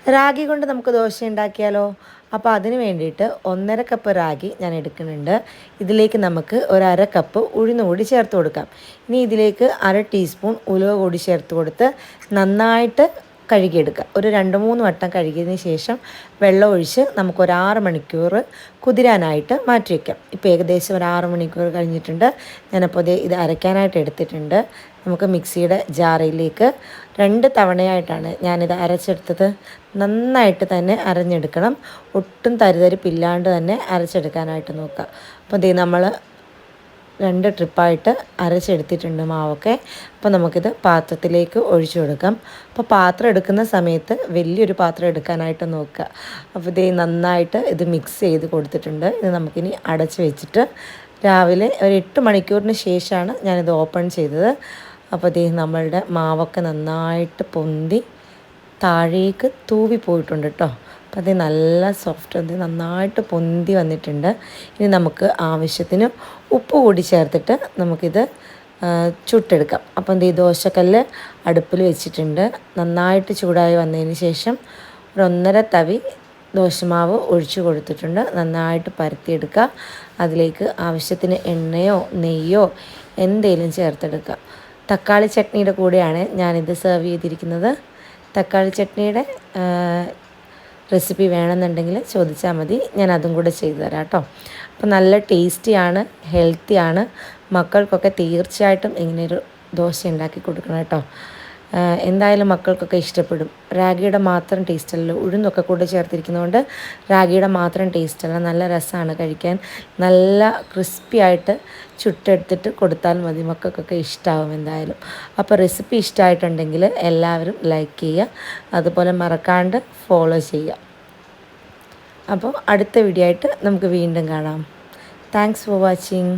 റാഗി കൊണ്ട് നമുക്ക് ദോശ ഉണ്ടാക്കിയാലോ? അപ്പോൾ അതിന് വേണ്ടിയിട്ട് 1.5 കപ്പ് റാഗി ഞാൻ എടുക്കുന്നുണ്ട്. ഇതിലേക്ക് നമുക്ക് 1/2 കപ്പ് ഉഴുന്ന് കൂടി ചേർത്ത് കൊടുക്കാം. ഇനി ഇതിലേക്ക് 1/2 ടീസ്പൂൺ ഉലുവ കൂടി ചേർത്ത് കൊടുത്ത് നന്നായിട്ട് കഴുകിയെടുക്കുക. ഒരു 2-3 വട്ടം കഴുകിയതിന് ശേഷം വെള്ളം ഒഴിച്ച് നമുക്കൊരു 6 മണിക്കൂർ കുതിരാനായിട്ട് മാറ്റി വയ്ക്കാം. ഇപ്പോൾ ഏകദേശം ഒരു 6 മണിക്കൂർ കഴിഞ്ഞിട്ടുണ്ട്. ഞാനപ്പോൾ ഇത് അരയ്ക്കാനായിട്ട് എടുത്തിട്ടുണ്ട്. നമുക്ക് മിക്സിയുടെ ജാറിലേക്ക് 2 തവണയായിട്ടാണ് ഞാനിത് അരച്ചെടുത്തത്. നന്നായിട്ട് തന്നെ അരഞ്ഞെടുക്കണം. ഒട്ടും തരിതരിപ്പില്ലാണ്ട് തന്നെ അരച്ചെടുക്കാനായിട്ട് നോക്കുക. അപ്പോൾ ദേ നമ്മൾ 2 ട്രിപ്പായിട്ട് അരച്ചെടുത്തിട്ടുണ്ട് മാവൊക്കെ. അപ്പോൾ നമുക്കിത് പാത്രത്തിലേക്ക് ഒഴിച്ചു കൊടുക്കാം. അപ്പോൾ പാത്രം എടുക്കുന്ന സമയത്ത് വലിയൊരു പാത്രം എടുക്കാനായിട്ട് നോക്കുക. അപ്പോൾ ഇതേ നന്നായിട്ട് ഇത് മിക്സ് ചെയ്ത് കൊടുത്തിട്ടുണ്ട്. ഇത് നമുക്കിനി അടച്ച് വെച്ചിട്ട് രാവിലെ ഒരു 8 മണിക്കൂറിന് ശേഷമാണ് ഞാനിത് ഓപ്പൺ ചെയ്തത്. അപ്പോൾ ഇതേ നമ്മളുടെ മാവൊക്കെ നന്നായിട്ട് പൊന്തി താഴേക്ക് തൂവി പോയിട്ടുണ്ട് കേട്ടോ. അപ്പോൾ അത് നല്ല സോഫ്റ്റ്, അത് നന്നായിട്ട് പൊന്തി വന്നിട്ടുണ്ട്. ഇനി നമുക്ക് ആവശ്യത്തിന് ഉപ്പ് കൂടി ചേർത്തിട്ട് നമുക്കിത് ചുട്ടെടുക്കാം. അപ്പം ഈ ദോശക്കല്ല് അടുപ്പിൽ വെച്ചിട്ടുണ്ട്. നന്നായിട്ട് ചൂടായി വന്നതിന് ശേഷം ഒരു 1.5 തവി ദോശമാവ് ഒഴിച്ചു കൊടുത്തിട്ടുണ്ട്. നന്നായിട്ട് പരത്തിയെടുക്കുക. അതിലേക്ക് ആവശ്യത്തിന് എണ്ണയോ നെയ്യോ എന്തെങ്കിലും ചേർത്തെടുക്കുക. തക്കാളി ചട്നിയുടെ കൂടെയാണ് ഞാനിത് സെർവ് ചെയ്തിരിക്കുന്നത്. തക്കാളി ചട്നിയുടെ റെസിപ്പി വേണമെന്നുണ്ടെങ്കിൽ ചോദിച്ചാൽ മതി, ഞാൻ അതും കൂടെ ചെയ്തു തരാം കേട്ടോ. അപ്പോൾ നല്ല ടേസ്റ്റിയാണ്, ഹെൽത്തിയാണ്. മക്കൾക്കൊക്കെ തീർച്ചയായിട്ടും ഇങ്ങനെയൊരു ദോശ ഉണ്ടാക്കി കൊടുക്കണം കേട്ടോ. എന്തായാലും മക്കൾക്കൊക്കെ ഇഷ്ടപ്പെടും. റാഗിയുടെ മാത്രം ടേസ്റ്റല്ല, ഉഴുന്നൊക്കെ കൂടെ ചേർത്തിരിക്കുന്നതുകൊണ്ട് റാഗിയുടെ മാത്രം ടേസ്റ്റല്ല, നല്ല രസമാണ് കഴിക്കാൻ. നല്ല ക്രിസ്പി ആയിട്ട് ചുട്ടെടുത്തിട്ട് കൊടുത്താൽ മതി, മക്കൾക്കൊക്കെ ഇഷ്ടമാവും എന്തായാലും. അപ്പോൾ റെസിപ്പി ഇഷ്ടമായിട്ടുണ്ടെങ്കിൽ എല്ലാവരും ലൈക്ക് ചെയ്യുക, അതുപോലെ മറക്കാണ്ട് ഫോളോ ചെയ്യുക. അപ്പോൾ അടുത്ത വീഡിയോ ആയിട്ട് നമുക്ക് വീണ്ടും കാണാം. Thanks for watching.